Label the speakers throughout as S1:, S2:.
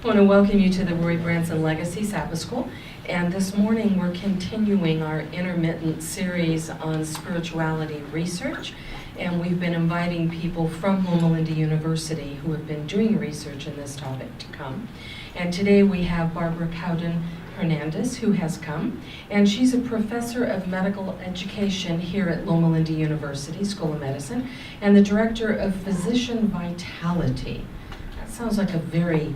S1: I want to welcome you to the Roy Branson Legacy Sabbath School. And this morning we're continuing our intermittent series on spirituality research. And we've been inviting people from Loma University who have been doing research in this topic to come. And today we have Barbara Couden-Hernandez who has come. And she's a professor of medical education here at Loma University School of Medicine and the director of Physician Vitality. That sounds like a very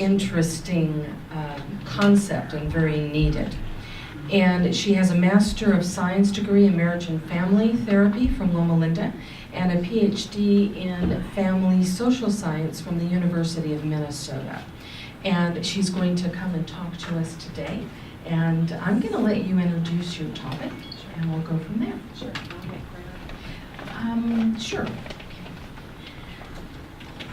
S1: interesting concept and very needed. And she has a Master of Science degree in Marriage and Family Therapy from Loma Linda and a PhD in Family Social Science from the University of Minnesota. And she's going to come and talk to us today. And I'm going to let you introduce your topic, and we'll go from there.
S2: Sure.
S1: Sure.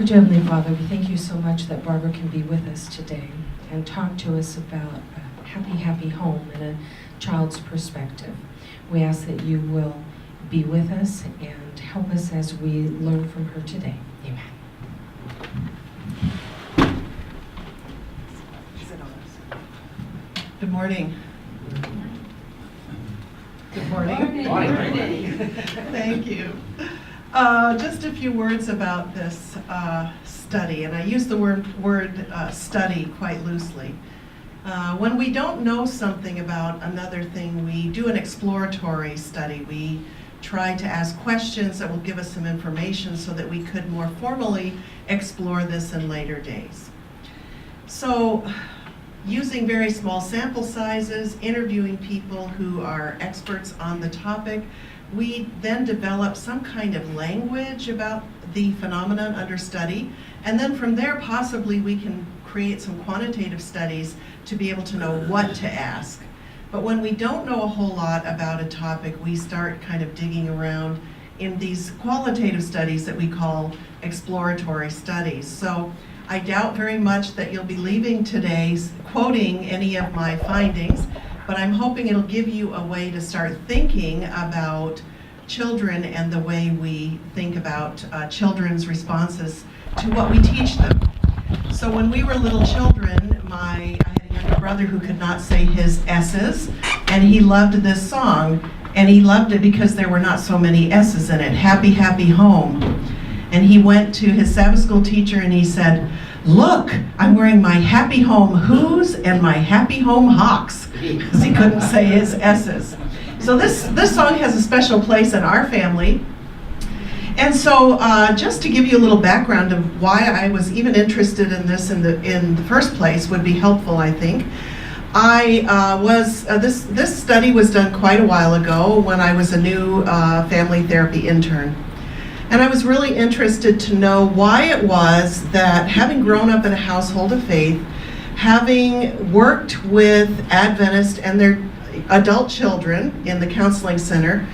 S1: Dear Heavenly Father, we thank you so much that Barbara can be with us today and talk to us about a happy home and a child's perspective. We ask that you will be with us and help us as we learn from her today. Amen.
S2: Good morning. Good morning.
S1: Good morning.
S2: Thank you. Just a few words about this study, and I use the word study quite loosely. When we don't know something about another thing, we do an exploratory study. We try to ask questions that will give us some information so that we could more formally explore this in later days. So, using very small sample sizes, interviewing people who are experts on the topic, we then develop some kind of language about the phenomenon under study, and then from there possibly we can create some quantitative studies to be able to know what to ask. But when we don't know a whole lot about a topic, we start kind of digging around in these qualitative studies that we call exploratory studies. So I doubt very much that you'll be leaving today quoting any of my findings, but I'm hoping it'll give you a way to start thinking about children and the way we think about children's responses to what we teach them. So when we were little children, I had a younger brother who could not say his S's, and he loved this song, and he loved it because there were not so many S's in it, Happy Home. And he went to his Sabbath school teacher and he said, "Look, I'm wearing my Happy Home Who's and my Happy Home Hawks," because he couldn't say his S's. So this song has a special place in our family. And so just to give you a little background of why I was even interested in this in the first place would be helpful, I think. This study was done quite a while ago when I was a new family therapy intern. And I was really interested to know why it was that, having grown up in a household of faith, having worked with Adventists and their adult children in the counseling center,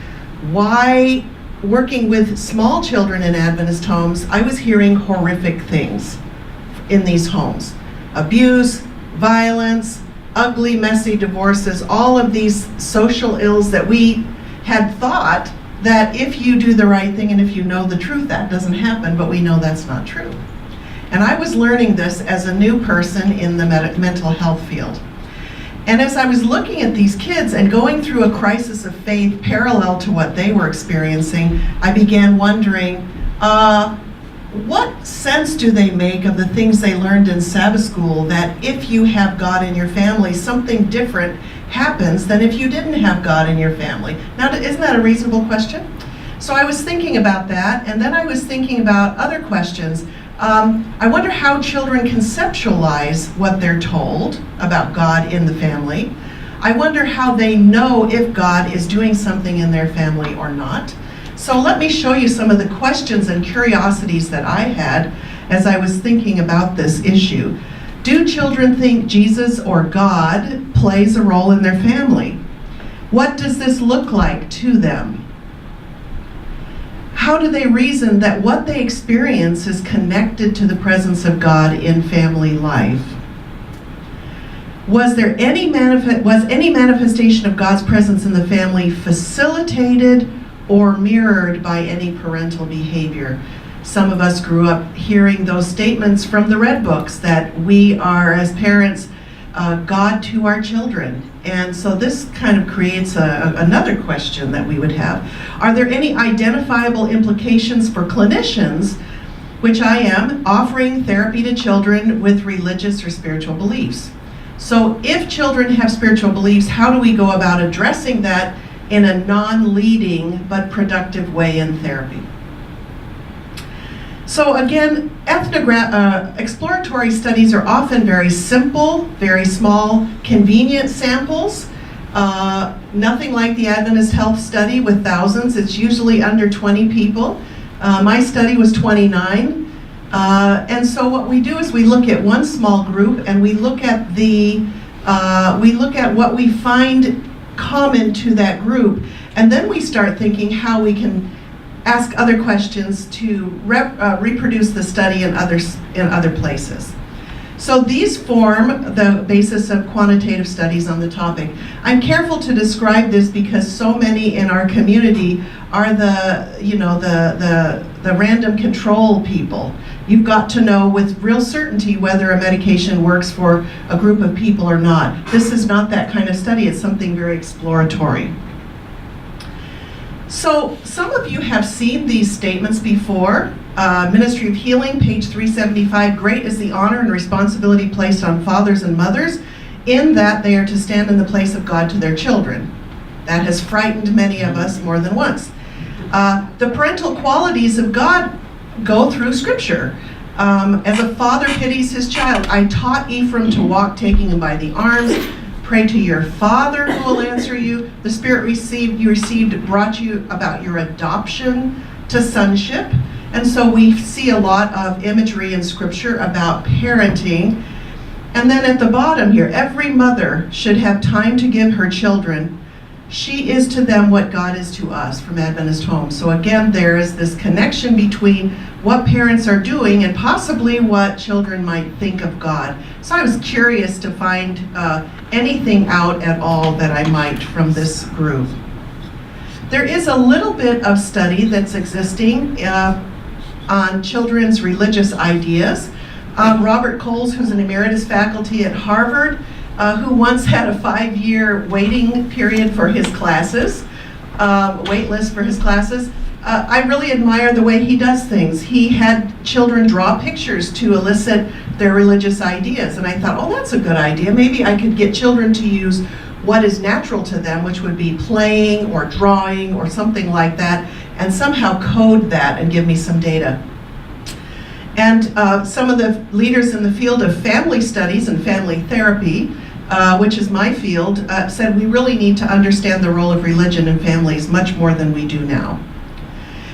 S2: why working with small children in Adventist homes, I was hearing horrific things in these homes. Abuse, violence, ugly, messy divorces, all of these social ills that we had thought that if you do the right thing and if you know the truth, that doesn't happen, but we know that's not true. And I was learning this as a new person in the mental health field. And as I was looking at these kids and going through a crisis of faith parallel to what they were experiencing, I began wondering, what sense do they make of the things they learned in Sabbath school, that if you have God in your family, something different happens than if you didn't have God in your family? Now, isn't that a reasonable question? So I was thinking about that, and then I was thinking about other questions. I wonder how children conceptualize what they're told about God in the family. I wonder how they know if God is doing something in their family or not. So let me show you some of the questions and curiosities that I had as I was thinking about this issue. Do children think Jesus or God plays a role in their family? What does this look like to them? How do they reason that what they experience is connected to the presence of God in family life? Was any manifestation of God's presence in the family facilitated or mirrored by any parental behavior? Some of us grew up hearing those statements from the Red Books that we are, as parents, God to our children. And so this kind of creates another question that we would have. Are there any identifiable implications for clinicians, which I am, offering therapy to children with religious or spiritual beliefs? So if children have spiritual beliefs, how do we go about addressing that in a non-leading but productive way in therapy? So again, exploratory studies are often very simple, very small, convenient samples. Nothing like the Adventist Health Study with thousands. It's usually under 20 people. My study was 29. And so what we do is we look at one small group and we look at what we find common to that group, and then we start thinking how we can ask other questions to reproduce the study in other places. So these form the basis of quantitative studies on the topic. I'm careful to describe this because so many in our community are the random control people. You've got to know with real certainty whether a medication works for a group of people or not. This is not that kind of study. It's something very exploratory. So some of you have seen these statements before. Ministry of Healing, page 375, great is the honor and responsibility placed on fathers and mothers in that they are to stand in the place of God to their children. That has frightened many of us more than once. The parental qualities of God go through Scripture. As a father pities his child, I taught Ephraim to walk, taking him by the arms. Pray to your Father who will answer you. The Spirit you received brought you about your adoption to sonship. And so we see a lot of imagery in Scripture about parenting. And then at the bottom here, every mother should have time to give her children. She is to them what God is to us, from Adventist Home. So again, there is this connection between what parents are doing and possibly what children might think of God. So I was curious to find anything out at all that I might from this group. There is a little bit of study that's existing on children's religious ideas. Robert Coles, who's an emeritus faculty at Harvard, who once had a 5-year waiting period for his classes, wait list for his classes. I really admire the way he does things. He had children draw pictures to elicit their religious ideas, and I thought, oh, that's a good idea. Maybe I could get children to use what is natural to them, which would be playing or drawing or something like that, and somehow code that and give me some data. And some of the leaders in the field of family studies and family therapy, which is my field, said we really need to understand the role of religion in families much more than we do now.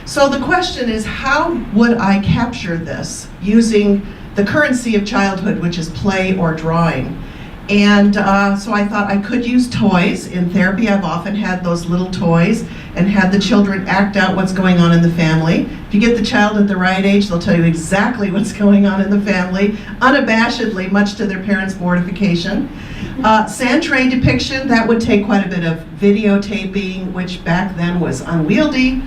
S2: So the question is, how would I capture this using the currency of childhood, which is play or drawing? And so I thought I could use toys. In therapy, I've often had those little toys and had the children act out what's going on in the family. If you get the child at the right age, they'll tell you exactly what's going on in the family, unabashedly, much to their parents' mortification. Sand tray depiction, that would take quite a bit of videotaping, which back then was unwieldy.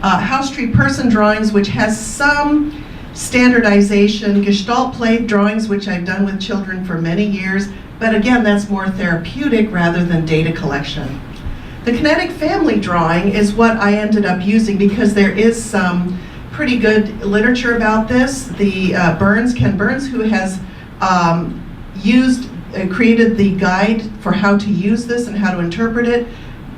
S2: House tree person drawings, which has some standardization. Gestalt play drawings, which I've done with children for many years. But again, that's more therapeutic rather than data collection. The kinetic family drawing is what I ended up using because there is some pretty good literature about this. The Ken Burns, who has created the guide for how to use this and how to interpret it,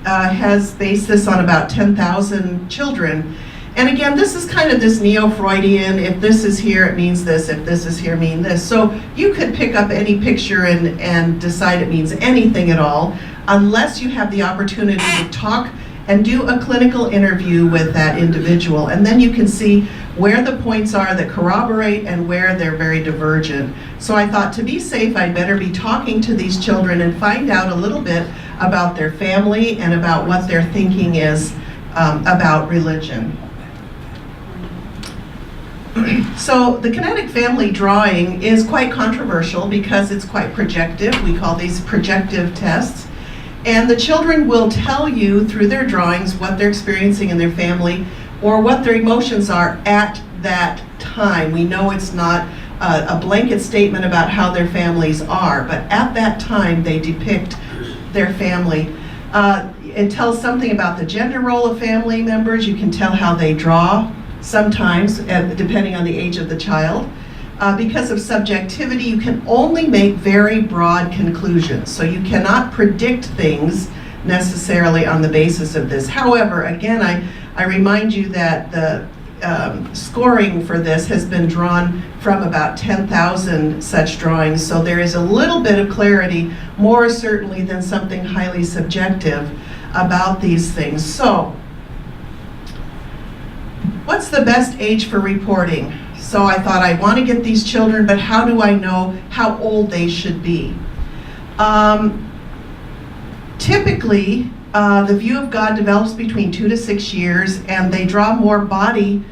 S2: has based this on about 10,000 children. And again, this is kind of this neo-Freudian, if this is here, it means this, if this is here, mean this. So you could pick up any picture and decide it means anything at all, unless you have the opportunity to talk and do a clinical interview with that individual. And then you can see where the points are that corroborate and where they're very divergent. So I thought, to be safe, I'd better be talking to these children and find out a little bit about their family and about what their thinking is about religion. So the kinetic family drawing is quite controversial because it's quite projective. We call these projective tests. And the children will tell you through their drawings what they're experiencing in their family or what their emotions are at that time. We know it's not a blanket statement about how their families are, but at that time they depict their family. It tells something about the gender role of family members. You can tell how they draw sometimes, depending on the age of the child. Because of subjectivity, you can only make very broad conclusions. So you cannot predict things necessarily on the basis of this. However, again, I remind you that the scoring for this has been drawn from about 10,000 such drawings. So there is a little bit of clarity, more certainly than something highly subjective about these things. So, what's the best age for reporting? So I thought, I want to get these children, but how do I know how old they should be? Typically, the view of God develops between 2 to 6 years, and they draw more body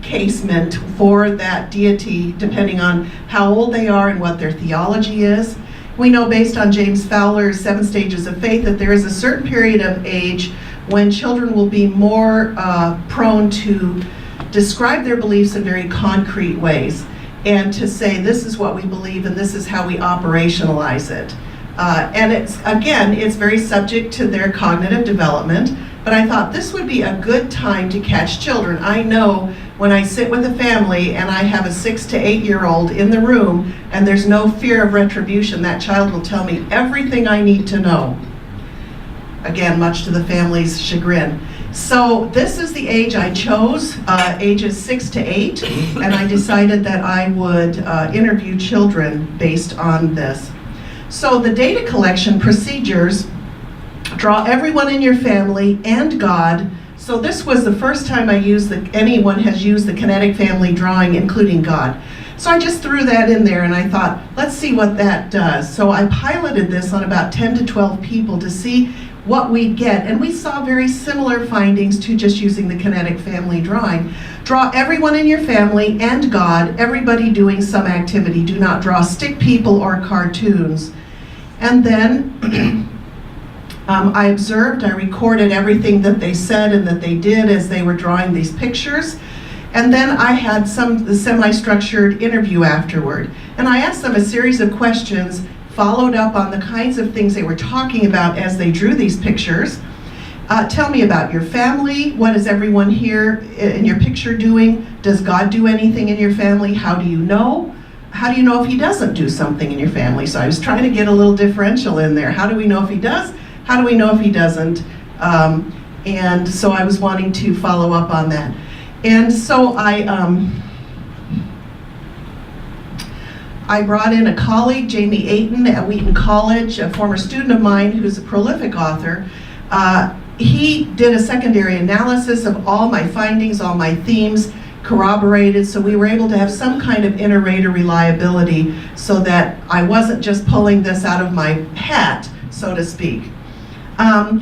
S2: casement for that deity, depending on how old they are and what their theology is. We know based on James Fowler's 7 Stages of Faith that there is a certain period of age when children will be more prone to describe their beliefs in very concrete ways, and to say, this is what we believe and this is how we operationalize it. And it's very subject to their cognitive development, but I thought this would be a good time to catch children. I know when I sit with a family and I have a 6 to 8 year old in the room and there's no fear of retribution, that child will tell me everything I need to know. Again, much to the family's chagrin. So this is the age I chose, ages 6 to 8, and I decided that I would interview children based on this. So the data collection procedures draw everyone in your family and God. So this was the first time anyone has used the kinetic family drawing, including God. So I just threw that in there and I thought, let's see what that does. So I piloted this on about 10 to 12 people to see what we'd get, and we saw very similar findings to just using the kinetic family drawing. Draw everyone in your family and God, everybody doing some activity. Do not draw stick people or cartoons. And then I observed, I recorded everything that they said and that they did as they were drawing these pictures. And then I had the semi-structured interview afterward. And I asked them a series of questions, followed up on the kinds of things they were talking about as they drew these pictures. Tell me about your family. What is everyone here in your picture doing? Does God do anything in your family? How do you know? How do you know if he doesn't do something in your family? So I was trying to get a little differential in there. How do we know if he does? How do we know if he doesn't? And so I was wanting to follow up on that. And so I brought in a colleague, Jamie Ayton at Wheaton College, a former student of mine who's a prolific author. He did a secondary analysis of all my findings, all my themes, corroborated, so we were able to have some kind of inter-rater reliability so that I wasn't just pulling this out of my hat, so to speak.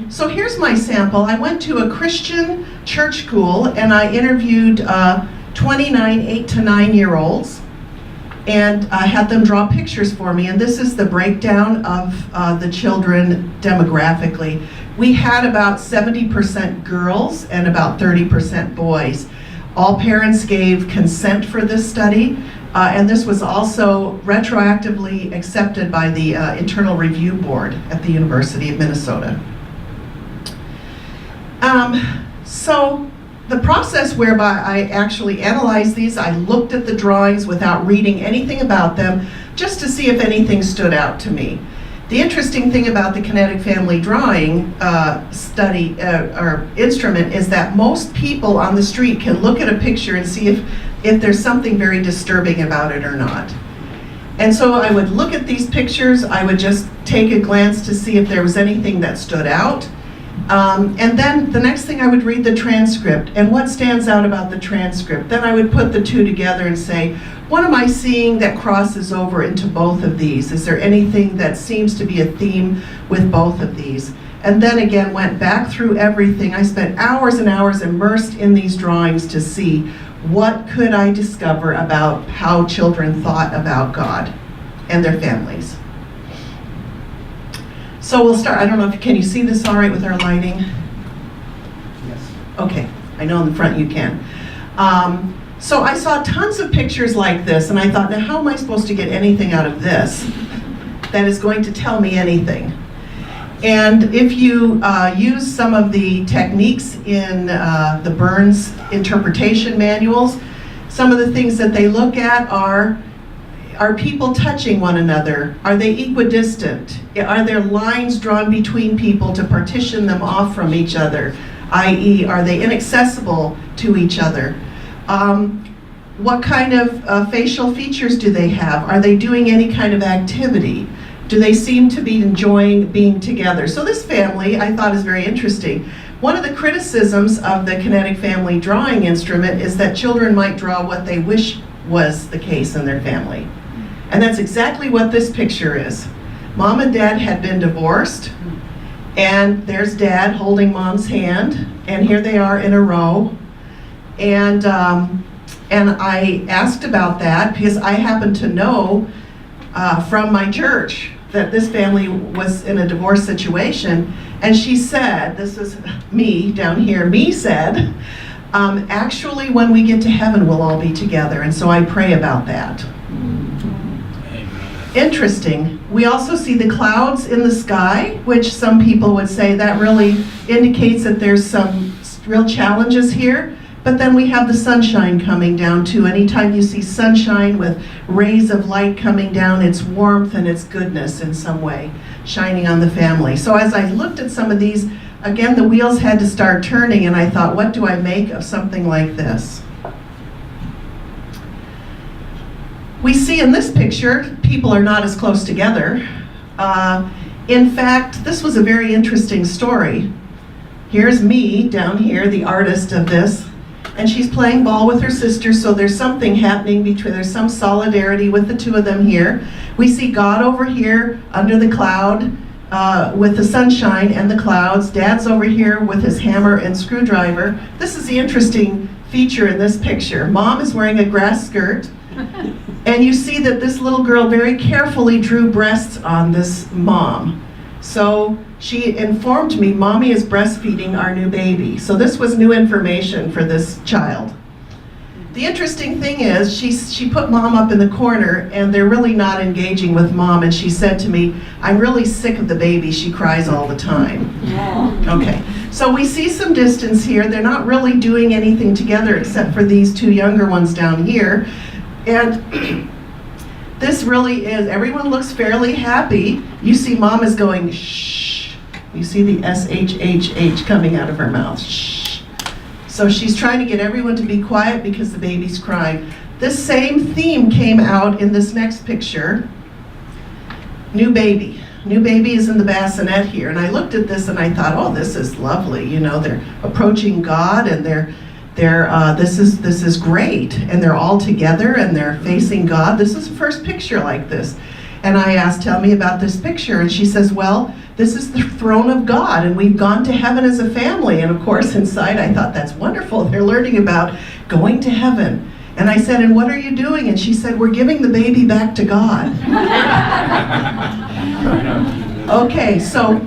S2: So here's my sample. I went to a Christian church school and I interviewed 29 8 to 9 year olds, and I had them draw pictures for me, and this is the breakdown of the children demographically. We had about 70% girls and about 30% boys. All parents gave consent for this study, and this was also retroactively accepted by the Internal Review Board at the University of Minnesota. So the process whereby I actually analyzed these, I looked at the drawings without reading anything about them, just to see if anything stood out to me. The interesting thing about the kinetic family drawing study or instrument is that most people on the street can look at a picture and see if there's something very disturbing about it or not. And so I would look at these pictures, I would just take a glance to see if there was anything that stood out. And then the next thing I would read the transcript, and what stands out about the transcript. Then I would put the two together and say, what am I seeing that crosses over into both of these? Is there anything that seems to be a theme with both of these? And then again went back through everything. I spent hours and hours immersed in these drawings to see what could I discover about how children thought about God and their families. So we'll start. I don't know if can you see this all right with our lighting?
S3: Yes.
S2: Okay, I know in the front you can. So I saw tons of pictures like this, and I thought, now how am I supposed to get anything out of this that is going to tell me anything? And if you use some of the techniques in the Burns interpretation manuals, some of the things that they look at are people touching one another? Are they equidistant? Are there lines drawn between people to partition them off from each other? I.e., are they inaccessible to each other? What kind of facial features do they have? Are they doing any kind of activity? Do they seem to be enjoying being together? So this family, I thought, is very interesting. One of the criticisms of the kinetic family drawing instrument is that children might draw what they wish was the case in their family. And that's exactly what this picture is. Mom and Dad had been divorced, and there's Dad holding Mom's hand, and here they are in a row. And I asked about that because I happen to know from my church that this family was in a divorce situation, and she said, this is me down here, me said, actually when we get to heaven we'll all be together, and so I pray about that. Interesting. We also see the clouds in the sky, which some people would say that really indicates that there's some real challenges here. But then we have the sunshine coming down too. Anytime you see sunshine with rays of light coming down, it's warmth and it's goodness in some way, shining on the family. So as I looked at some of these, again, the wheels had to start turning, and I thought, what do I make of something like this? We see in this picture, people are not as close together. In fact, this was a very interesting story. Here's me down here, the artist of this, and she's playing ball with her sister, so there's something happening between, there's some solidarity with the two of them here. We see God over here under the cloud with the sunshine and the clouds. Dad's over here with his hammer and screwdriver. This is the interesting feature in this picture. Mom is wearing a grass skirt, and you see that this little girl very carefully drew breasts on this mom. So she informed me, Mommy is breastfeeding our new baby. So this was new information for this child. The interesting thing is, she put Mom up in the corner, and they're really not engaging with Mom, and she said to me, I'm really sick of the baby, she cries all the time. Yeah. Okay, so we see some distance here. They're not really doing anything together except for these two younger ones down here. And this really is, everyone looks fairly happy. You see Mom is going, shh. You see the S-H-H-H coming out of her mouth, shh. So she's trying to get everyone to be quiet because the baby's crying. This same theme came out in this next picture. New baby. New baby is in the bassinet here. And I looked at this and I thought, oh, this is lovely. You know, they're approaching God, and this is great, and they're all together and they're facing God. This is the first picture like this. And I asked, tell me about this picture, and she says, well, this is the throne of God, and we've gone to heaven as a family. And of course inside I thought, that's wonderful, they're learning about going to heaven. And I said, and what are you doing? And she said, we're giving the baby back to God. Okay, so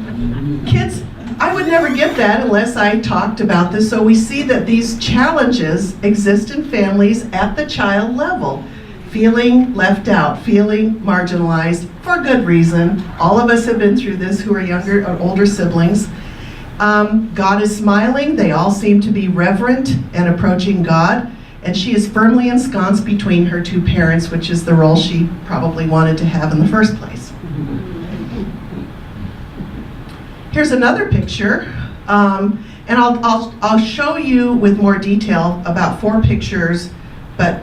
S2: kids, I would never get that unless I talked about this. So we see that these challenges exist in families at the child level. Feeling left out, feeling marginalized, for good reason. All of us have been through this who are younger or older siblings. God is smiling. They all seem to be reverent and approaching God. And she is firmly ensconced between her two parents, which is the role she probably wanted to have in the first place. Here's another picture, and I'll show you with more detail about 4 pictures, but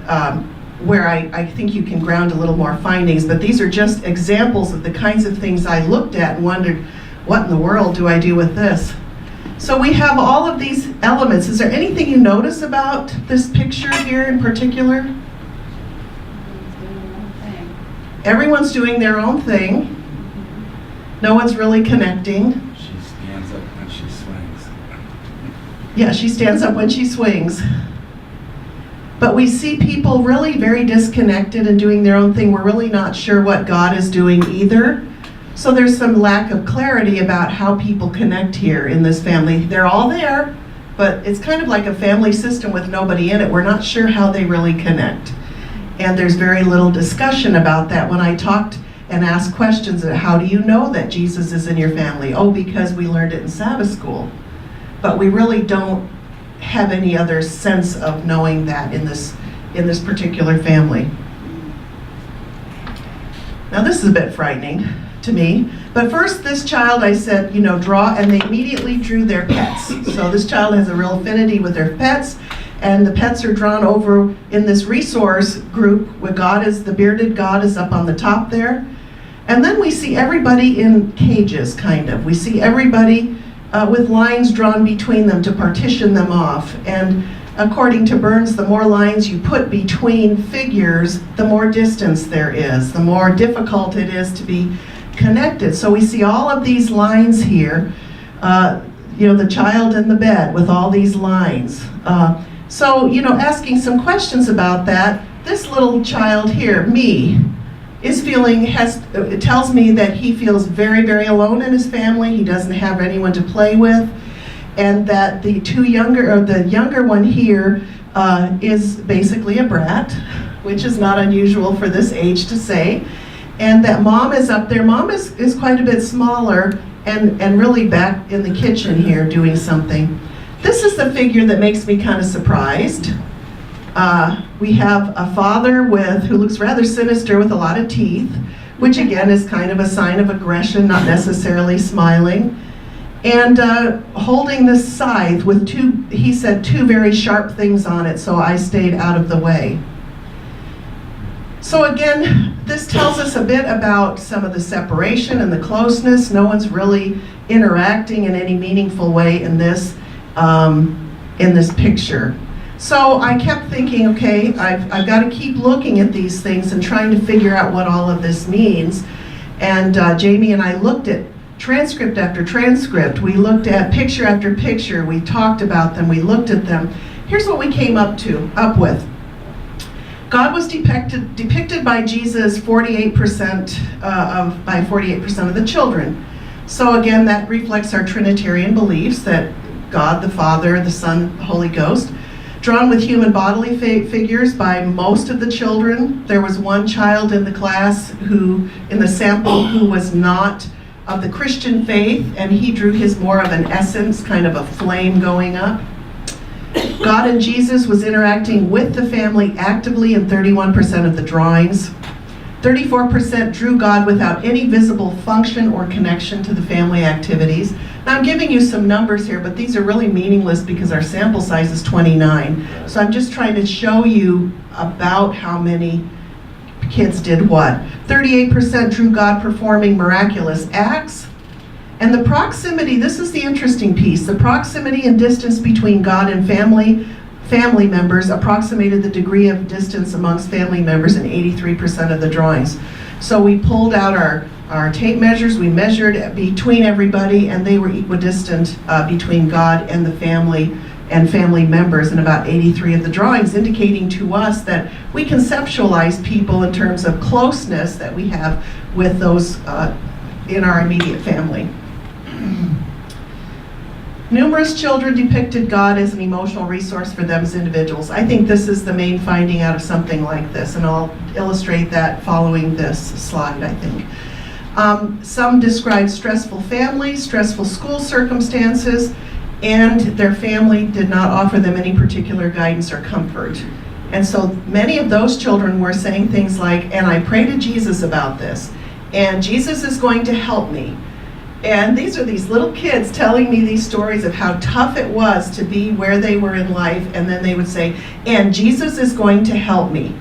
S2: where I think you can ground a little more findings. But these are just examples of the kinds of things I looked at and wondered, what in the world do I do with this? So we have all of these elements. Is there anything you notice about this picture here in particular? Everyone's doing their own thing. No one's really connecting. Yeah, she stands up when she swings. But we see people really very disconnected and doing their own thing. We're really not sure what God is doing either. So there's some lack of clarity about how people connect here in this family. They're all there. but it's kind of like a family system with nobody in it. We're not sure how they really connect. And there's very little discussion about that. When I talked and asked questions, how do you know that Jesus is in your family? Oh, because we learned it in Sabbath school. But we really don't have any other sense of knowing that in this particular family. Now this is a bit frightening to me. But first, this child, I said, draw, and they immediately drew their pets. So this child has a real affinity with their pets, and the pets are drawn over in this resource group where the bearded God is up on the top there. And then we see everybody in cages, kind of. We see everybody with lines drawn between them to partition them off. And according to Burns, the more lines you put between figures, the more distance there is, the more difficult it is to be connected. So we see all of these lines here, the child in the bed with all these lines. So asking some questions about that, this little child here, me, it tells me that he feels very, very alone in his family. He doesn't have anyone to play with. And that the younger one here is basically a brat, which is not unusual for this age to say. And that mom is up there. Mom is quite a bit smaller and really back in the kitchen here doing something. This is the figure that makes me kind of surprised. We have a father who looks rather sinister with a lot of teeth, which again is kind of a sign of aggression, not necessarily smiling. And holding this scythe with two very sharp things on it, so I stayed out of the way. So again, this tells us a bit about some of the separation and the closeness. No one's really interacting in any meaningful way in this picture. So I kept thinking, okay, I've got to keep looking at these things and trying to figure out what all of this means. And Jamie and I looked at transcript after transcript. We looked at picture after picture. We talked about them. We looked at them. Here's what we came up with. God was depicted by Jesus 48% by 48% of the children. So again, that reflects our Trinitarian beliefs that God, the Father, the Son, the Holy Ghost. Drawn with human bodily figures by most of the children. There was one child in the class in the sample who was not of the Christian faith, and he drew his more of an essence, kind of a flame going up. God and Jesus was interacting with the family actively in 31% of the drawings. 34% drew God without any visible function or connection to the family activities. Now I'm giving you some numbers here, but these are really meaningless because our sample size is 29. So I'm just trying to show you about how many kids did what. 38% drew God performing miraculous acts. And the proximity, this is the interesting piece, the proximity and distance between God and family members approximated the degree of distance amongst family members in 83% of the drawings. So we pulled out our tape measures, we measured between everybody, and they were equidistant between God and the family and family members in about 83 of the drawings, indicating to us that we conceptualize people in terms of closeness that we have with those in our immediate family. Numerous children depicted God as an emotional resource for them as individuals. I think this is the main finding out of something like this, and I'll illustrate that following this slide, I think. Some described stressful families, stressful school circumstances, and their family did not offer them any particular guidance or comfort. And so many of those children were saying things like, and I pray to Jesus about this, and Jesus is going to help me. And these are these little kids telling me these stories of how tough it was to be where they were in life, and then they would say, and Jesus is going to help me.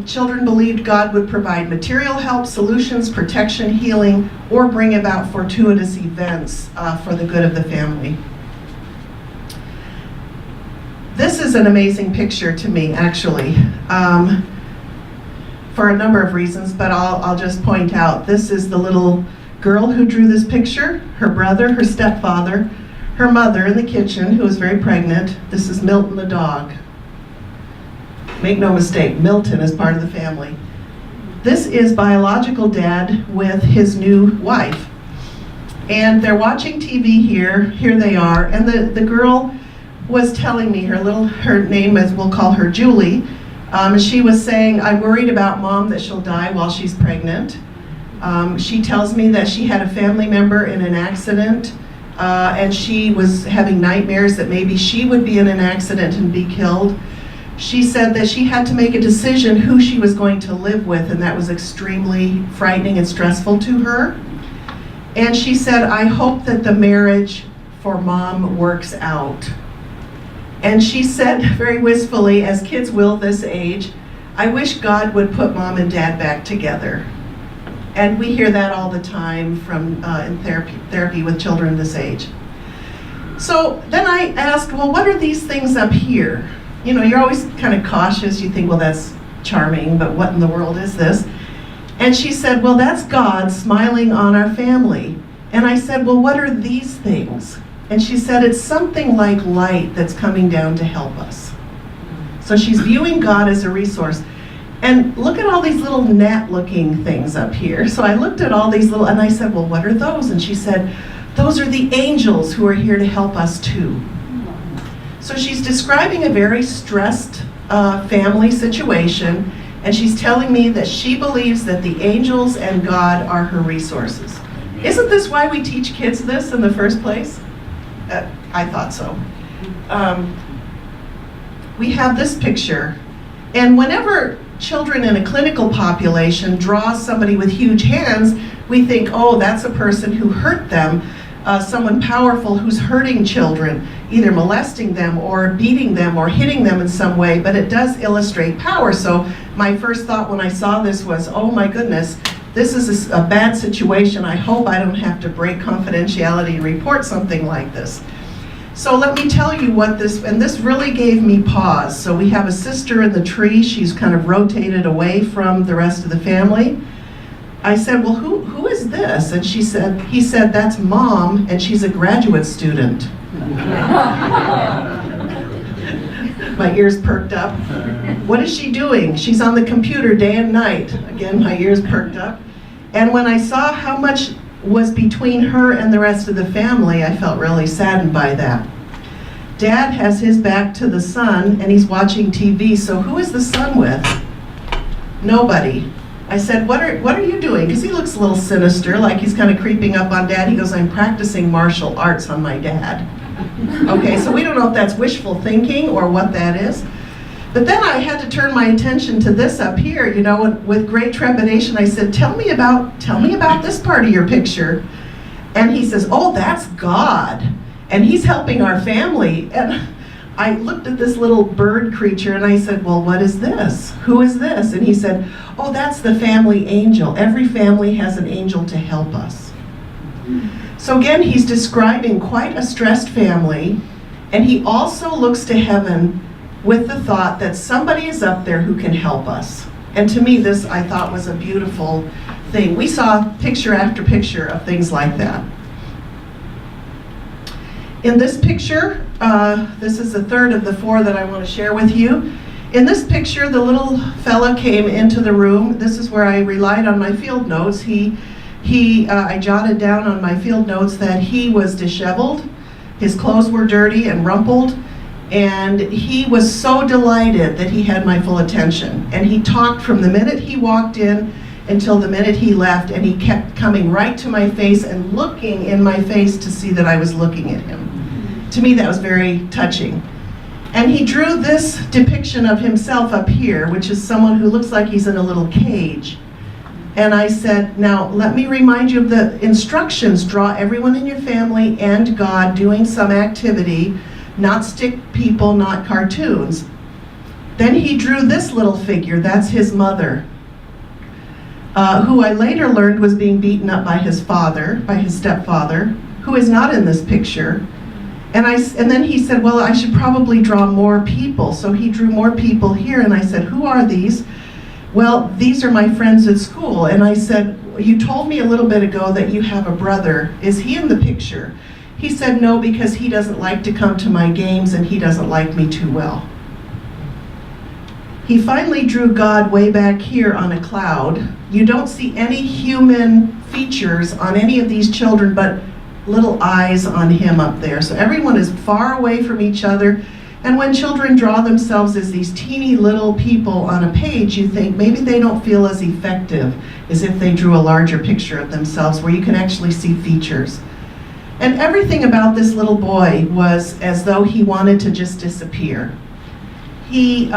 S2: Children believed God would provide material help, solutions, protection, healing, or bring about fortuitous events for the good of the family. This is an amazing picture to me, actually, for a number of reasons, but I'll just point out, this is the little girl who drew this picture, her brother, her stepfather, her mother in the kitchen, who was very pregnant. This is Milton the dog. Make no mistake, Milton is part of the family. This is biological dad with his new wife. And they're watching TV here they are, and the girl was telling me, her name is, we'll call her Julie, she was saying, I'm worried about mom that she'll die while she's pregnant. She tells me that she had a family member in an accident, and she was having nightmares that maybe she would be in an accident and be killed. She said that she had to make a decision who she was going to live with, and that was extremely frightening and stressful to her. And she said, I hope that the marriage for mom works out. And she said very wistfully, as kids will this age, I wish God would put mom and dad back together. And we hear that all the time from in therapy with children this age. So then I asked, well, what are these things up here? You know, you're always kind of cautious. You think, well, that's charming, but what in the world is this? And she said, well, that's God smiling on our family. And I said, well, what are these things? And she said, it's something like light that's coming down to help us. So she's viewing God as a resource. And look at all these little net-looking things up here. So I looked at all these little, and I said, well, what are those? And she said, those are the angels who are here to help us too. So she's describing a very stressed family situation, and she's telling me that she believes that the angels and God are her resources. Isn't this why we teach kids this in the first place? I thought so. We have this picture, and whenever children in a clinical population draw somebody with huge hands, we think, oh, that's a person who hurt them, someone powerful who's hurting children, either molesting them or beating them or hitting them in some way, but it does illustrate power. So my first thought when I saw this was, oh my goodness, this is a bad situation. I hope I don't have to break confidentiality and report something like this. So let me tell you what this, and this really gave me pause. So we have a sister in the tree. She's kind of rotated away from the rest of the family. I said, well, who is this? And he said, that's mom, and she's a graduate student. My ears perked up. What is she doing? She's on the computer day and night. Again, my ears perked up. And when I saw how much was between her and the rest of the family, I felt really saddened by that. Dad has his back to the son, and he's watching TV, so who is the son with? Nobody. I said, what are you doing? Because he looks a little sinister, like he's kind of creeping up on Dad. He goes, I'm practicing martial arts on my dad. Okay, so we don't know if that's wishful thinking or what that is. But then I had to turn my attention to this up here, you know, and with great trepidation I said, tell me about this part of your picture. And he says, oh, that's God, and he's helping our family. And I looked at this little bird creature and I said, well, what is this? Who is this? And he said, oh, that's the family angel. Every family has an angel to help us. So again, he's describing quite a stressed family, and he also looks to heaven with the thought that somebody is up there who can help us. And to me, this I thought was a beautiful thing. We saw picture after picture of things like that. In this picture, this is the third of the four that I want to share with you. In this picture, the little fella came into the room. This is where I relied on my field notes. I jotted down on my field notes that he was disheveled, his clothes were dirty and rumpled, and he was so delighted that he had my full attention. And he talked from the minute he walked in until the minute he left, and he kept coming right to my face and looking in my face to see that I was looking at him. To me, that was very touching. And he drew this depiction of himself up here, which is someone who looks like he's in a little cage. And I said, now let me remind you of the instructions. Draw everyone in your family and God doing some activity, not stick people, not cartoons. Then he drew this little figure. That's his mother, who I later learned was being beaten up by his father, by his stepfather, who is not in this picture. And then he said, well, I should probably draw more people. So he drew more people here, and I said, who are these? Well, these are my friends at school. And I said, you told me a little bit ago that you have a brother. Is he in the picture? He said, no, because he doesn't like to come to my games and he doesn't like me too well. He finally drew God way back here on a cloud. You don't see any human features on any of these children, but little eyes on him up there. So everyone is far away from each other. And when children draw themselves as these teeny little people on a page, you think maybe they don't feel as effective as if they drew a larger picture of themselves where you can actually see features. And everything about this little boy was as though he wanted to just disappear. He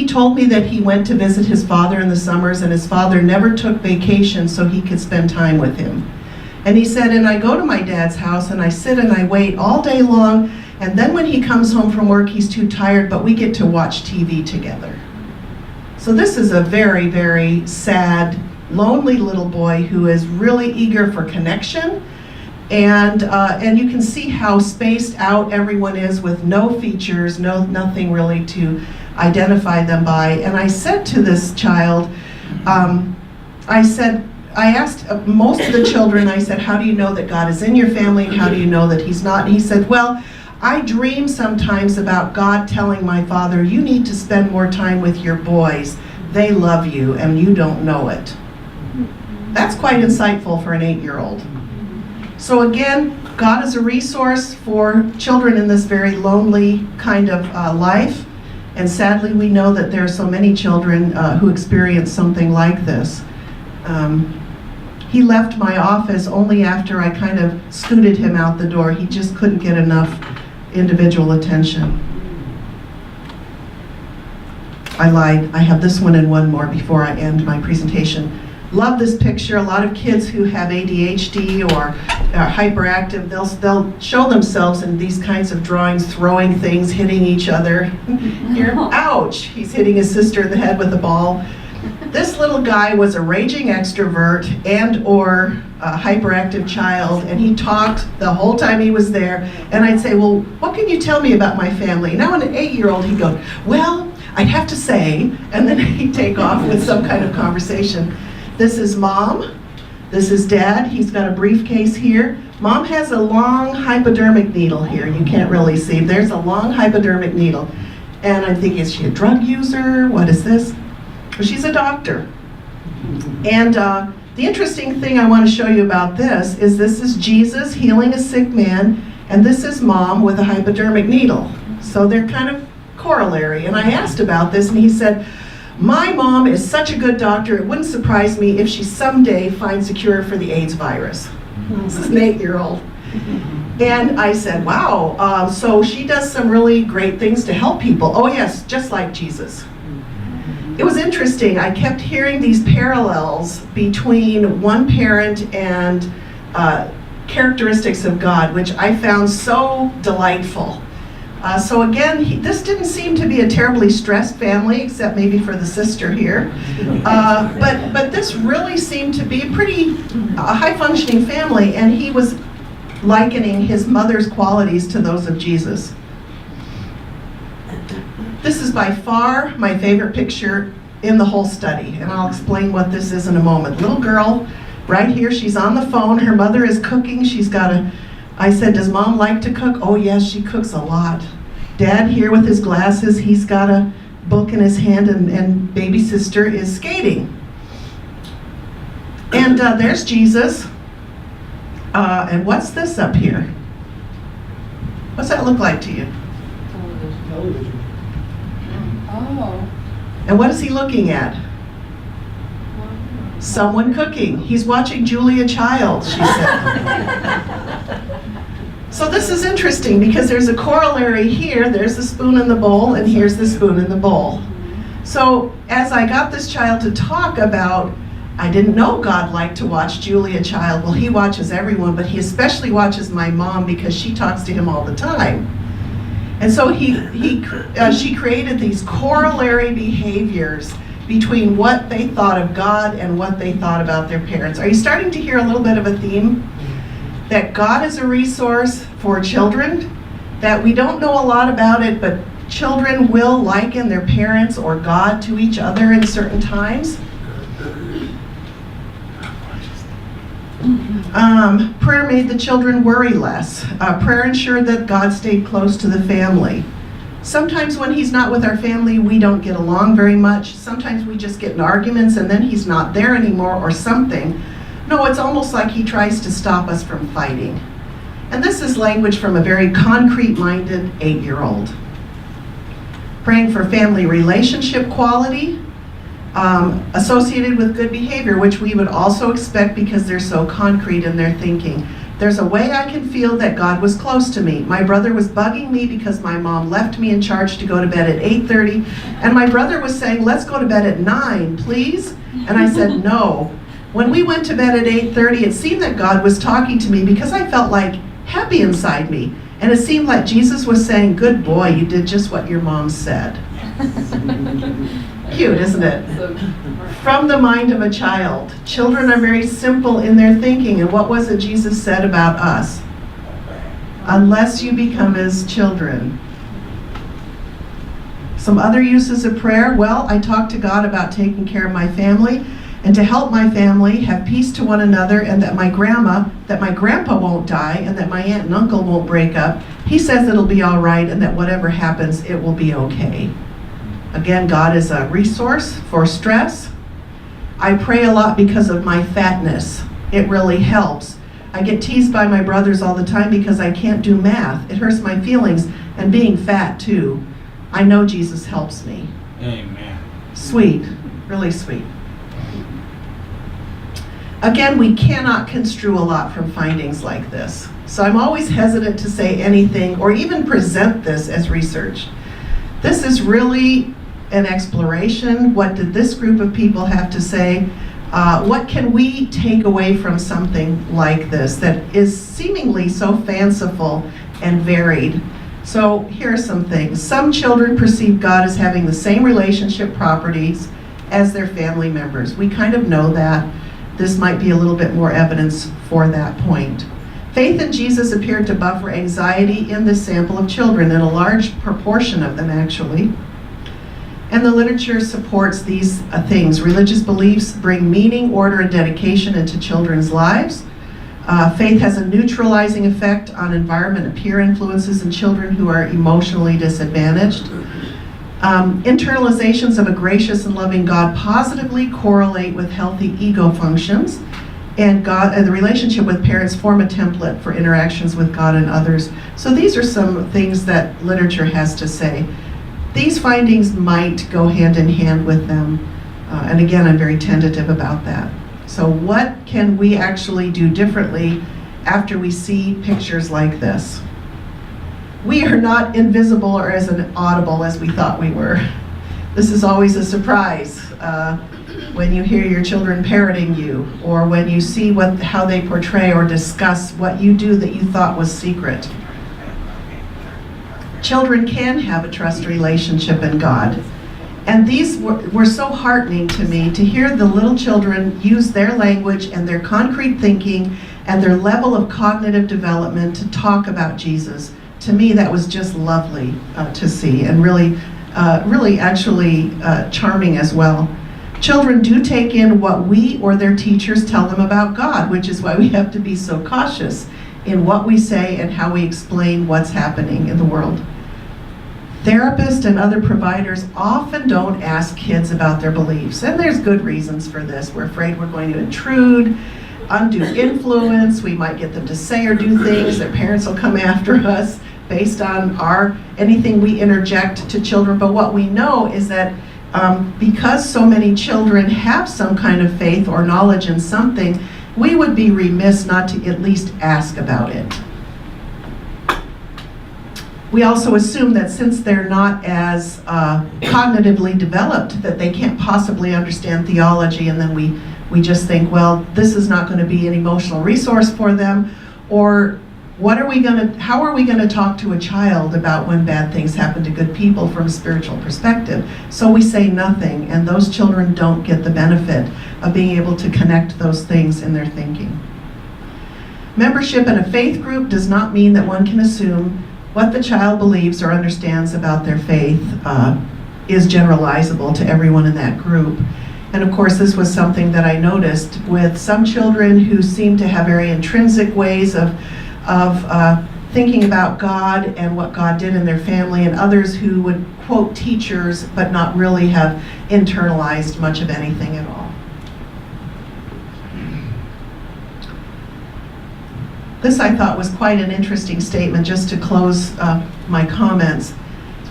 S2: told me that he went to visit his father in the summers, and his father never took vacation so he could spend time with him. And he said, and I go to my dad's house and I sit and I wait all day long, and then when he comes home from work, he's too tired, but we get to watch TV together. So this is a very, very sad, lonely little boy who is really eager for connection. And you can see how spaced out everyone is with no features, nothing really to identify them by. And I said to this child, I asked most of the children, I said, how do you know that God is in your family? How do you know that he's not? And he said, well, I dream sometimes about God telling my father, you need to spend more time with your boys. They love you and you don't know it. That's quite insightful for an 8-year-old. So again, God is a resource for children in this very lonely kind of life. And sadly, we know that there are so many children who experience something like this. He left my office only after I kind of scooted him out the door. He just couldn't get enough individual attention. I lied. I have this one and one more before I end my presentation. Love this picture. A lot of kids who have ADHD or are hyperactive, they'll show themselves in these kinds of drawings, throwing things, hitting each other. Here, ouch, he's hitting his sister in the head with a ball. This little guy was a raging extrovert and or a hyperactive child, and he talked the whole time he was there. And I'd say, well, what can you tell me about my family? Now, an 8-year-old, he'd go, well, I'd have to say, and then he'd take off with some kind of conversation. This is Mom. This is Dad. He's got a briefcase here. Mom has a long hypodermic needle here. You can't really see. There's a long hypodermic needle. And I'm thinking, is she a drug user? What is this? Well, she's a doctor. And the interesting thing I want to show you about this is Jesus healing a sick man, and this is Mom with a hypodermic needle. So they're kind of corollary. And I asked about this, and he said, my mom is such a good doctor, it wouldn't surprise me if she someday finds a cure for the AIDS virus. This is an 8-year-old. And I said, wow, so she does some really great things to help people. Oh yes, just like Jesus. It was interesting. I kept hearing these parallels between one parent and characteristics of God, which I found so delightful. So again, this didn't seem to be a terribly stressed family, except maybe for the sister here. But this really seemed to be a pretty high-functioning family, and he was likening his mother's qualities to those of Jesus. This is by far my favorite picture in the whole study, and I'll explain what this is in a moment. Little girl, right here, she's on the phone. Her mother is cooking. I said, does Mom like to cook? Oh yes, she cooks a lot. Dad here with his glasses, he's got a book in his hand, and baby sister is skating. And there's Jesus. And what's this up here? What's that look like to you?
S3: Television.
S4: Oh.
S2: And what is he looking at? Someone cooking. He's watching Julia Child, she said. So this is interesting because there's a corollary here. There's the spoon in the bowl, and here's the spoon in the bowl. So as I got this child to talk about, I didn't know God liked to watch Julia Child. Well, he watches everyone, but he especially watches my mom because she talks to him all the time. And so she created these corollary behaviors between what they thought of God and what they thought about their parents. Are you starting to hear a little bit of a theme? That God is a resource for children, that we don't know a lot about it, but children will liken their parents or God to each other in certain times. Prayer made the children worry less. Prayer ensured that God stayed close to the family. Sometimes when he's not with our family, we don't get along very much. Sometimes we just get in arguments and then he's not there anymore or something. No, it's almost like he tries to stop us from fighting. And this is language from a very concrete-minded 8-year-old. Praying for family relationship quality, associated with good behavior, which we would also expect because they're so concrete in their thinking. There's a way I can feel that God was close to me. My brother was bugging me because my mom left me in charge to go to bed at 8:30, and my brother was saying, let's go to bed at 9, please. And I said, no. When we went to bed at 8:30, it seemed that God was talking to me because I felt like happy inside me. And it seemed like Jesus was saying, good boy, you did just what your mom said. Cute, isn't it? From the mind of a child. Children are very simple in their thinking. And what was it Jesus said about us? Unless you become as children. Some other uses of prayer. Well, I talk to God about taking care of my family and to help my family have peace to one another, and that my grandpa won't die, and that my aunt and uncle won't break up. He says it'll be all right, and that whatever happens, it will be okay. Again, God is a resource for stress. I pray a lot because of my fatness. It really helps. I get teased by my brothers all the time because I can't do math. It hurts my feelings, and being fat too. I know Jesus helps me.
S3: Amen.
S2: Sweet, really sweet. Again, we cannot construe a lot from findings like this. So I'm always hesitant to say anything or even present this as research. This is really an exploration. What did this group of people have to say? What can we take away from something like this that is seemingly so fanciful and varied? So here are some things. Some children perceive God as having the same relationship properties as their family members. We kind of know that. This might be a little bit more evidence for that point. Faith in Jesus appeared to buffer anxiety in this sample of children, in a large proportion of them actually. And the literature supports these things. Religious beliefs bring meaning, order, and dedication into children's lives. Faith has a neutralizing effect on environment and peer influences in children who are emotionally disadvantaged. Internalizations of a gracious and loving God positively correlate with healthy ego functions, and the relationship with parents form a template for interactions with God and others. So these are some things that literature has to say. These findings might go hand in hand with them, and again, I'm very tentative about that. So what can we actually do differently after we see pictures like this? We are not invisible or as audible as we thought we were. This is always a surprise when you hear your children parroting you, or when you see how they portray or discuss what you do that you thought was secret. Children can have a trust relationship in God. And these were so heartening to me to hear the little children use their language and their concrete thinking and their level of cognitive development to talk about Jesus. To me, that was just lovely to see, and really actually charming as well. Children do take in what we or their teachers tell them about God, which is why we have to be so cautious in what we say and how we explain what's happening in the world. Therapists and other providers often don't ask kids about their beliefs, and there's good reasons for this. We're afraid we're going to intrude, undue influence. We might get them to say or do things. Their parents will come after us based on anything we interject to children. But what we know is that because so many children have some kind of faith or knowledge in something, we would be remiss not to at least ask about it. We also assume that since they're not as cognitively developed, that they can't possibly understand theology, and then we just think, well, this is not going to be an emotional resource for them, or how are we going to talk to a child about when bad things happen to good people from a spiritual perspective? So we say nothing, and those children don't get the benefit of being able to connect those things in their thinking. Membership in a faith group does not mean that one can assume what the child believes or understands about their faith is generalizable to everyone in that group. And of course, this was something that I noticed with some children who seem to have very intrinsic ways of thinking about God and what God did in their family, and others who would quote teachers but not really have internalized much of anything at all. This I thought was quite an interesting statement, just to close my comments.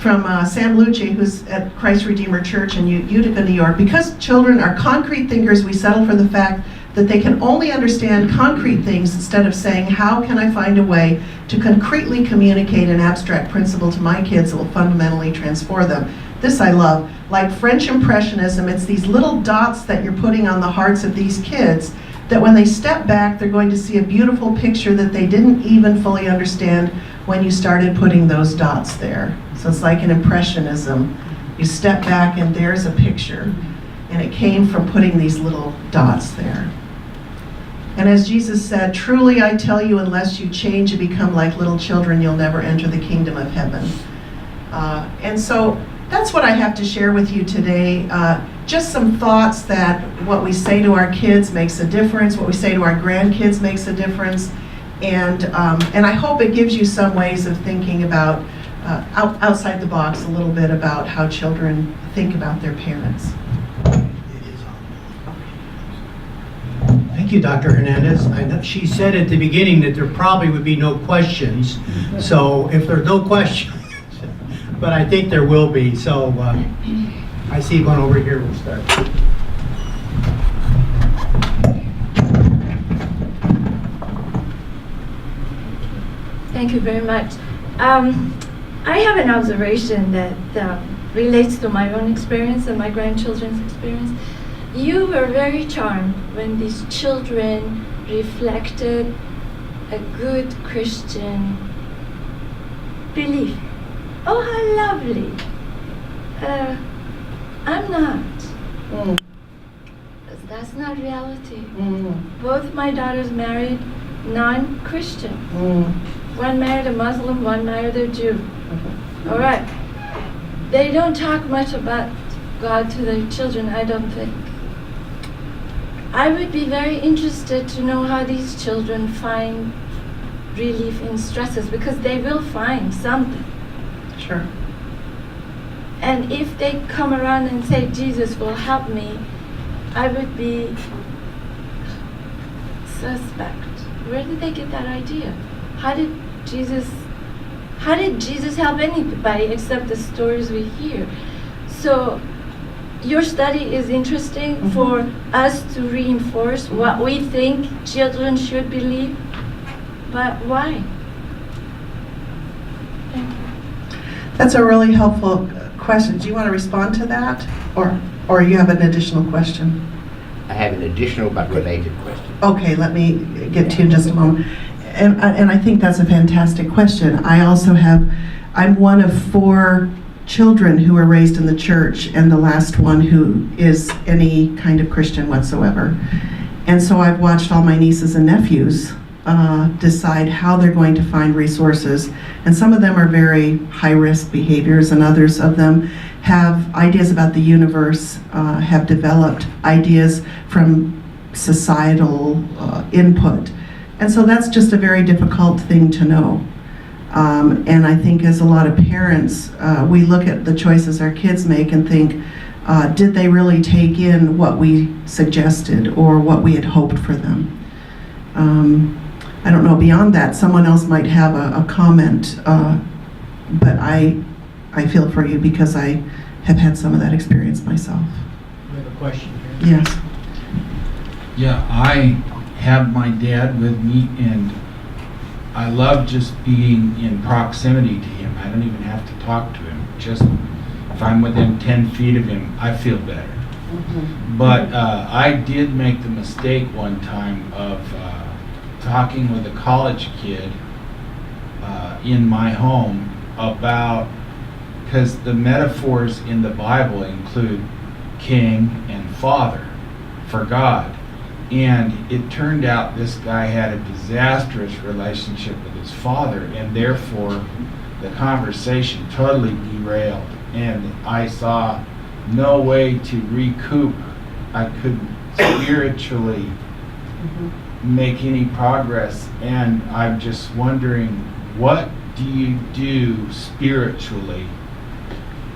S2: From Sam Lucci, who's at Christ Redeemer Church in Utica, New York. Because children are concrete thinkers, we settle for the fact that they can only understand concrete things instead of saying, how can I find a way to concretely communicate an abstract principle to my kids that will fundamentally transform them. This I love. Like French Impressionism, it's these little dots that you're putting on the hearts of these kids that when they step back, they're going to see a beautiful picture that they didn't even fully understand when you started putting those dots there. So it's like an impressionism. You step back and there's a picture. And it came from putting these little dots there. And as Jesus said, truly I tell you, unless you change and become like little children, you'll never enter the kingdom of heaven. And so that's what I have to share with you today. Just some thoughts that what we say to our kids makes a difference, what we say to our grandkids makes a difference. And I hope it gives you some ways of thinking about, outside the box a little bit about how children think about their parents.
S3: Thank you, Dr. Hernandez. I know she said at the beginning that there probably would be no questions. So if there's no questions, but I think there will be. So I see one over here. We'll start.
S5: Thank you very much. I have an observation that relates to my own experience and my grandchildren's experience. You were very charmed when these children reflected a good Christian belief. Oh, how lovely. I'm not. That's not reality. Both my daughters married non-Christian. One married a Muslim, one married a Jew. All right. They don't talk much about God to their children, I don't think. I would be very interested to know how these children find relief in stresses, because they will find something.
S2: Sure.
S5: And if they come around and say, Jesus will help me, I would be suspect. Where did they get that idea? How did Jesus help anybody except the stories we hear? So your study is interesting for us to reinforce what we think children should believe, but why? Thank you.
S2: That's a really helpful question. Do you want to respond to that? Or you have an additional question?
S6: I have an additional but related question.
S2: Okay, let me get to you in just a moment. And I think that's a fantastic question. I'm one of 4 children who were raised in the church, and the last one who is any kind of Christian whatsoever. And so I've watched all my nieces and nephews decide how they're going to find resources. And some of them are very high-risk behaviors, and others of them have ideas about the universe, have developed ideas from societal input. And so that's just a very difficult thing to know. And I think as a lot of parents, we look at the choices our kids make and think, did they really take in what we suggested or what we had hoped for them? I don't know, beyond that, someone else might have a comment, but I feel for you because I have had some of that experience myself.
S3: We have a question here.
S2: Yes.
S7: Yeah, I have my dad with me, and I love just being in proximity to him. I don't even have to talk to him. Just if I'm within 10 feet of him, I feel better. But I did make the mistake one time of talking with a college kid in my home about, because the metaphors in the Bible include king and father for God. And it turned out this guy had a disastrous relationship with his father, and therefore the conversation totally derailed. And I saw no way to recoup. I couldn't spiritually make any progress. And I'm just wondering, what do you do spiritually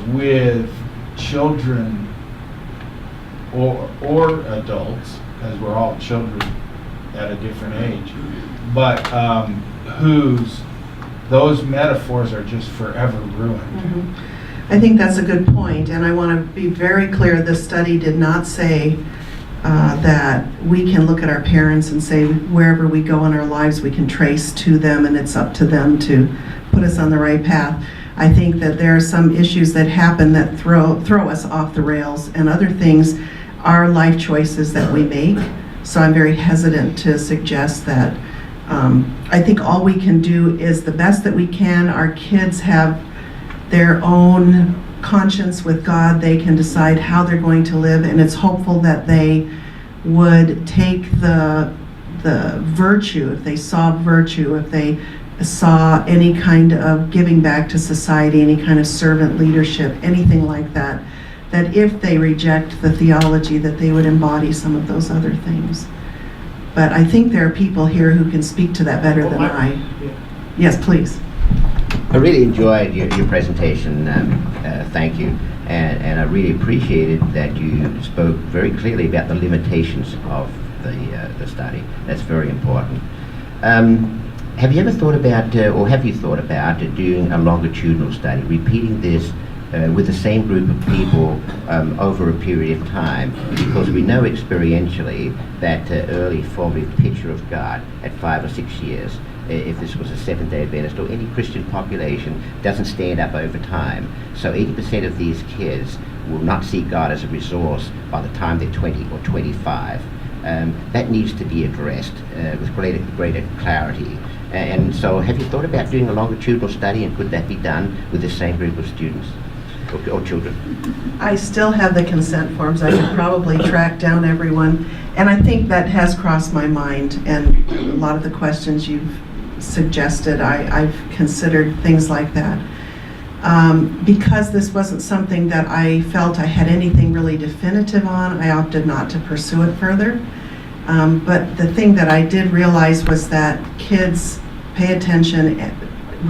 S7: with children or adults, because we're all children at a different age, but whose those metaphors are just forever ruined.
S2: I think that's a good point, and I want to be very clear, this study did not say that we can look at our parents and say wherever we go in our lives we can trace to them and it's up to them to put us on the right path. I think that there are some issues that happen that throw us off the rails, and other things are life choices that we make. So I'm very hesitant to suggest that. I think all we can do is the best that we can. Our kids have their own conscience with God. They can decide how they're going to live, and it's hopeful that they would take the virtue, if they saw virtue, if they saw any kind of giving back to society, any kind of servant leadership, anything like that, that if they reject the theology, that they would embody some of those other things. But I think there are people here who can speak to that better than I. Yes, please.
S6: I really enjoyed your presentation. Thank you. And I really appreciated that you spoke very clearly about the limitations of the study. That's very important. Have you ever thought about, or have you thought about doing a longitudinal study, repeating this with the same group of people over a period of time? Because we know experientially that early formative picture of God at 5 or 6 years, if this was a Seventh-day Adventist or any Christian population, doesn't stand up over time. So 80% of these kids will not see God as a resource by the time they're 20 or 25. That needs to be addressed with greater clarity. And so have you thought about doing a longitudinal study, and could that be done with the same group of students or children?
S2: I still have the consent forms. I could probably track down everyone. And I think that has crossed my mind, and a lot of the questions you've suggested, I've considered things like that. Because this wasn't something that I felt I had anything really definitive on, I opted not to pursue it further. But the thing that I did realize was that kids pay attention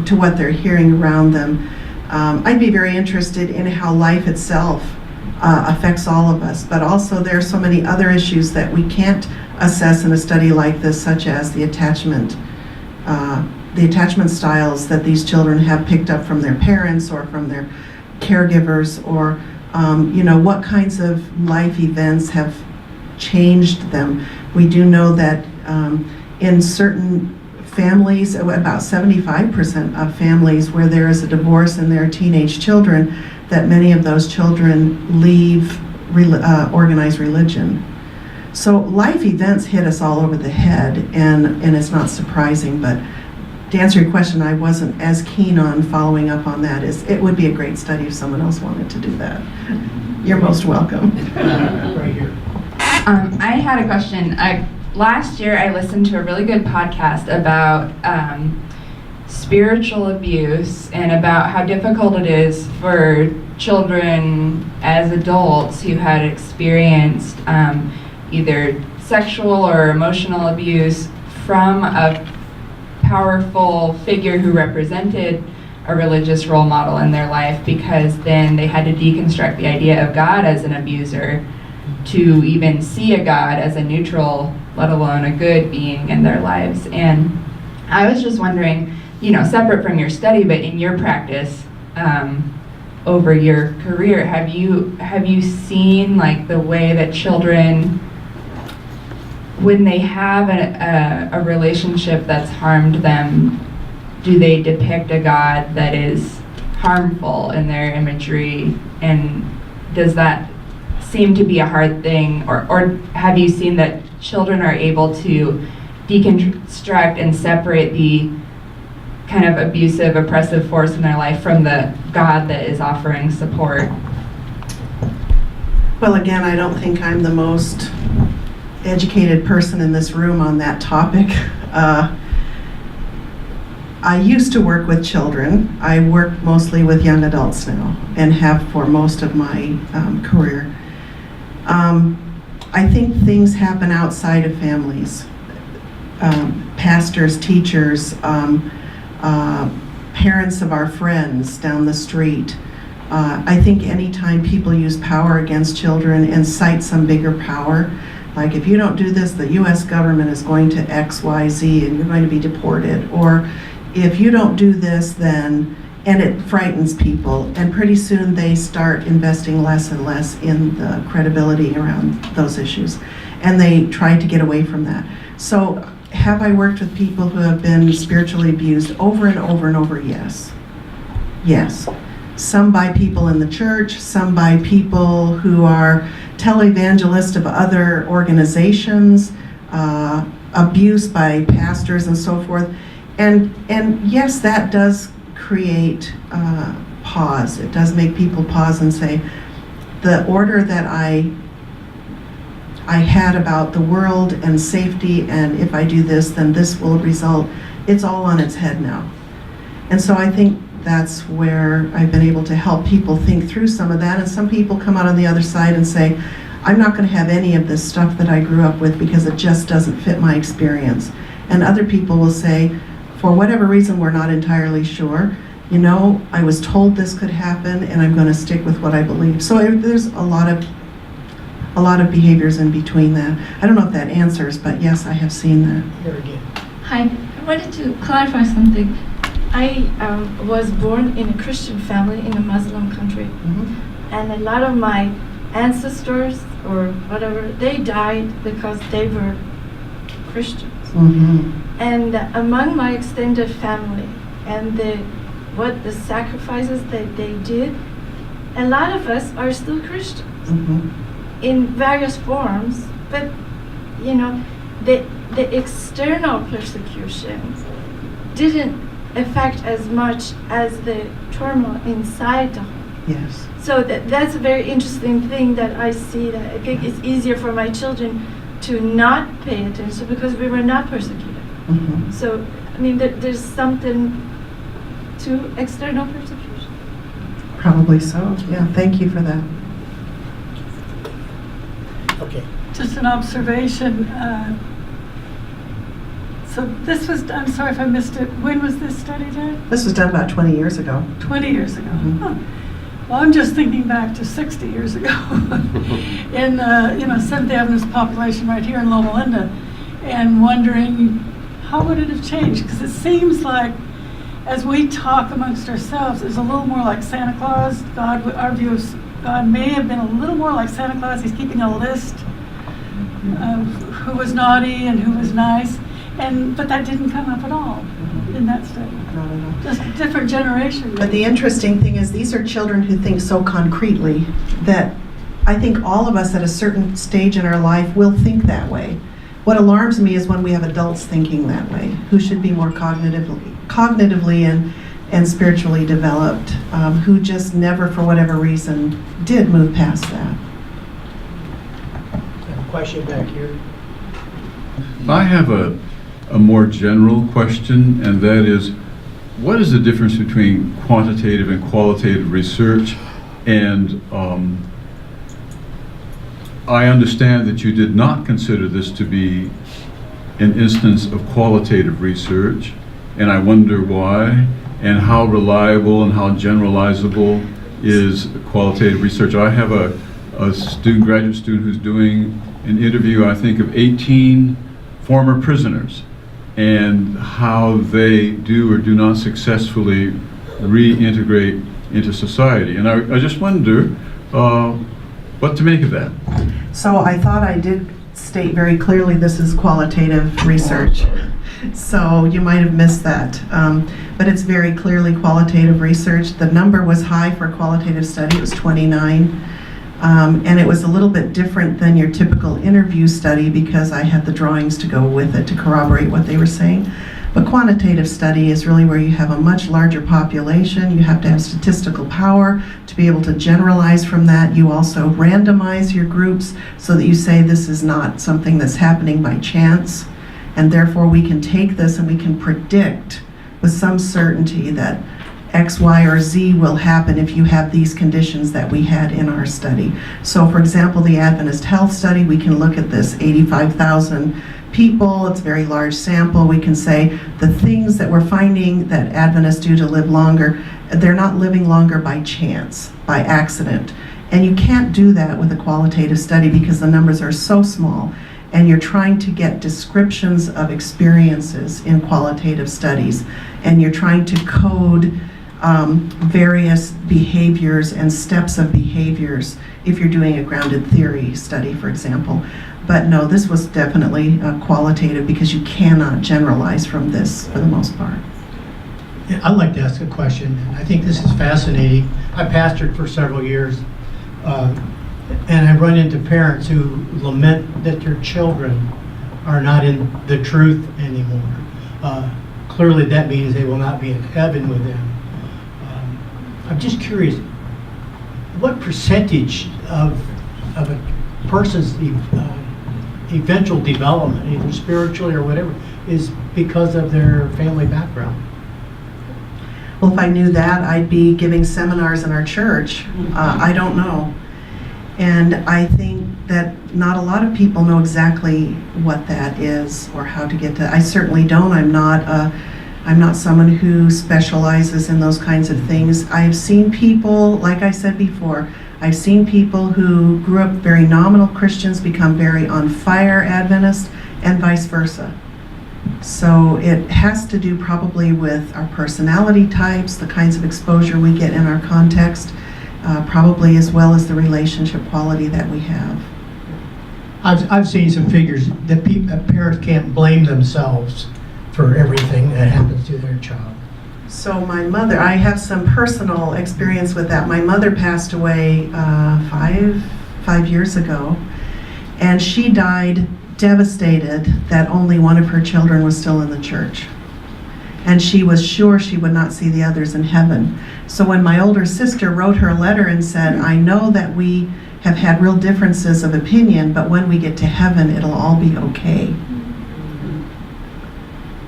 S2: to what they're hearing around them. I'd be very interested in how life itself affects all of us, but also there are so many other issues that we can't assess in a study like this, such as the attachment styles that these children have picked up from their parents or from their caregivers, or what kinds of life events have changed them. We do know that in certain families, about 75% of families where there is a divorce and there are teenage children, that many of those children leave organized religion. So life events hit us all over the head, and it's not surprising. But to answer your question, I wasn't as keen on following up on that. It would be a great study if someone else wanted to do that. You're most welcome.
S3: Right here.
S4: I had a question. Last year I listened to a really good podcast about spiritual abuse and about how difficult it is for children as adults who had experienced either sexual or emotional abuse from a powerful figure who represented a religious role model in their life, because then they had to deconstruct the idea of God as an abuser to even see a God as a neutral, let alone a good being in their lives. And I was just wondering, separate from your study, but in your practice over your career, have you seen like the way that children, when they have a relationship that's harmed them, do they depict a God that is harmful in their imagery? And does that seem to be a hard thing? Or have you seen that children are able to deconstruct and separate the kind of abusive, oppressive force in their life from the God that is offering support?
S2: Well, again, I don't think I'm the most educated person in this room on that topic. I used to work with children. I work mostly with young adults now, and have for most of my career. I think things happen outside of families. Pastors, teachers, parents of our friends down the street. I think anytime people use power against children and cite some bigger power, Like, if you don't do this, the US government is going to X, Y, Z, and you're going to be deported. Or if you don't do this, then, and it frightens people. And pretty soon they start investing less and less in the credibility around those issues. And they try to get away from that. So have I worked with people who have been spiritually abused over and over and over? Yes. Yes. Some by people in the church, some by people who are televangelists of other organizations, abuse by pastors and so forth. And yes, that does create pause. It does make people pause and say, the order that I had about the world and safety, and if I do this, then this will result, it's all on its head now. And so I think that's where I've been able to help people think through some of that. And some people come out on the other side and say, I'm not going to have any of this stuff that I grew up with because it just doesn't fit my experience. And other people will say, for whatever reason, we're not entirely sure. You know, I was told this could happen, and I'm going to stick with what I believe. So there's a lot of behaviors in between that. I don't know if that answers, but yes, I have seen that.
S3: Very good.
S5: Hi, I wanted to clarify something. I was born in a Christian family in a Muslim country, and a lot of my ancestors or whatever, they died because they were Christians. And among my extended family and what the sacrifices that they did, a lot of us are still Christians in various forms, but you know, the external persecutions didn't affect as much as the turmoil inside the home.
S2: Yes.
S5: So that's a very interesting thing that I see, that I think it's easier for my children to not pay attention because we were not persecuted. So, I mean, there's something to external persecution.
S2: Probably so. Yeah, thank you for that.
S3: Okay.
S8: Just an observation. So this was, I'm sorry if I missed it, when was this study done?
S2: This was done about 20 years ago.
S8: 20 years ago. Huh. Well, I'm just thinking back to 60 years ago in, 7th Avenue's population right here in Loma, and wondering how would it have changed? Because it seems like as we talk amongst ourselves, it's a little more like Santa Claus. Our view of God may have been a little more like Santa Claus. He's keeping a list of who was naughty and who was nice. But that didn't come up at all in that study.
S2: Not at all.
S8: Just a different generation.
S2: But the interesting thing is these are children who think so concretely that I think all of us at a certain stage in our life will think that way. What alarms me is when we have adults thinking that way, who should be more cognitively and spiritually developed, who just never, for whatever reason, did move past that.
S3: A question back here.
S9: I have a more general question, and that is, what is the difference between quantitative and qualitative research? And I understand that you did not consider this to be an instance of qualitative research, and I wonder why, and how reliable and how generalizable is qualitative research. I have a graduate student who's doing an interview, I think, of 18 former prisoners, and how they do or do not successfully reintegrate into society. And I just wonder what to make of that.
S2: So I thought I did state very clearly this is qualitative research. So you might have missed that. But it's very clearly qualitative research. The number was high for a qualitative study. It was 29. And it was a little bit different than your typical interview study because I had the drawings to go with it to corroborate what they were saying. But quantitative study is really where you have a much larger population. You have to have statistical power to be able to generalize from that. You also randomize your groups so that you say this is not something that's happening by chance. And therefore we can take this and we can predict with some certainty that X, Y, or Z will happen if you have these conditions that we had in our study. So for example, the Adventist Health Study, we can look at this 85,000 people, it's a very large sample. We can say the things that we're finding that Adventists do to live longer, they're not living longer by chance, by accident. And you can't do that with a qualitative study because the numbers are so small, and you're trying to get descriptions of experiences in qualitative studies, and you're trying to code various behaviors and steps of behaviors if you're doing a grounded theory study, for example. But no, this was definitely qualitative because you cannot generalize from this for the most part.
S3: Yeah, I'd like to ask a question. I think this is fascinating. I pastored for several years, and I run into parents who lament that their children are not in the truth anymore. Clearly that means they will not be in heaven with them. I'm just curious, what percentage of a person's eventual development, either spiritually or whatever, is because of their family background?
S2: Well, if I knew that, I'd be giving seminars in our church. I don't know. And I think that not a lot of people know exactly what that is or how to get to. I certainly don't. I'm not someone who specializes in those kinds of things. I've seen people, like I said before, I've seen people who grew up very nominal Christians become very on fire Adventists, and vice versa. So it has to do probably with our personality types, the kinds of exposure we get in our context, probably as well as the relationship quality that we have.
S3: I've seen some figures that parents can't blame themselves for everything that happens to their child.
S2: So my mother, I have some personal experience with that. My mother passed away 5 years ago, and she died devastated that only one of her children was still in the church. And she was sure she would not see the others in heaven. So when my older sister wrote her a letter and said, I know that we have had real differences of opinion, but when we get to heaven, it'll all be okay.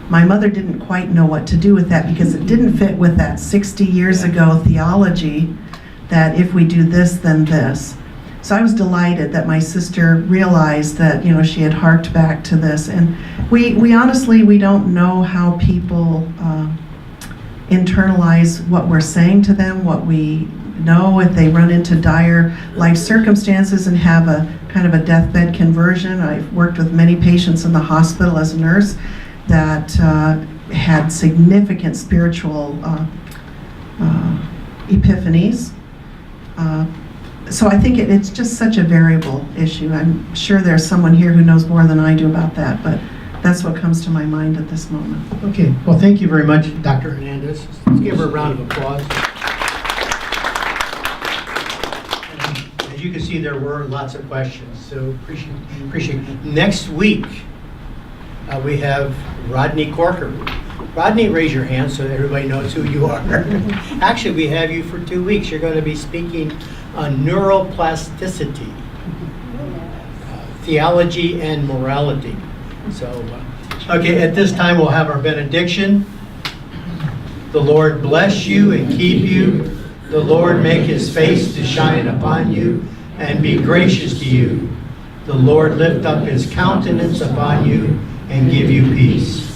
S2: My mother didn't quite know what to do with that because it didn't fit with that 60 years ago theology that if we do this, then this. So I was delighted that my sister realized that, she had harked back to this. And we honestly, we don't know how people internalize what we're saying to them, what we know if they run into dire life circumstances and have a kind of a deathbed conversion. I've worked with many patients in the hospital as a nurse that had significant spiritual epiphanies. So I think it's just such a variable issue. I'm sure there's someone here who knows more than I do about that, but that's what comes to my mind at this moment.
S3: Okay, well, thank you very much, Dr. Hernandez. Let's give her a round of applause. And as you can see, there were lots of questions, so appreciate it. Next week, we have Rodney Corker. Rodney, raise your hand so that everybody knows who you are. Actually, we have you for 2 weeks. You're going to be speaking on neuroplasticity, theology, and morality. So, okay, at this time we'll have our benediction. The Lord bless you and keep you. The Lord make his face to shine upon you and be gracious to you. The Lord lift up his countenance upon you and give you peace.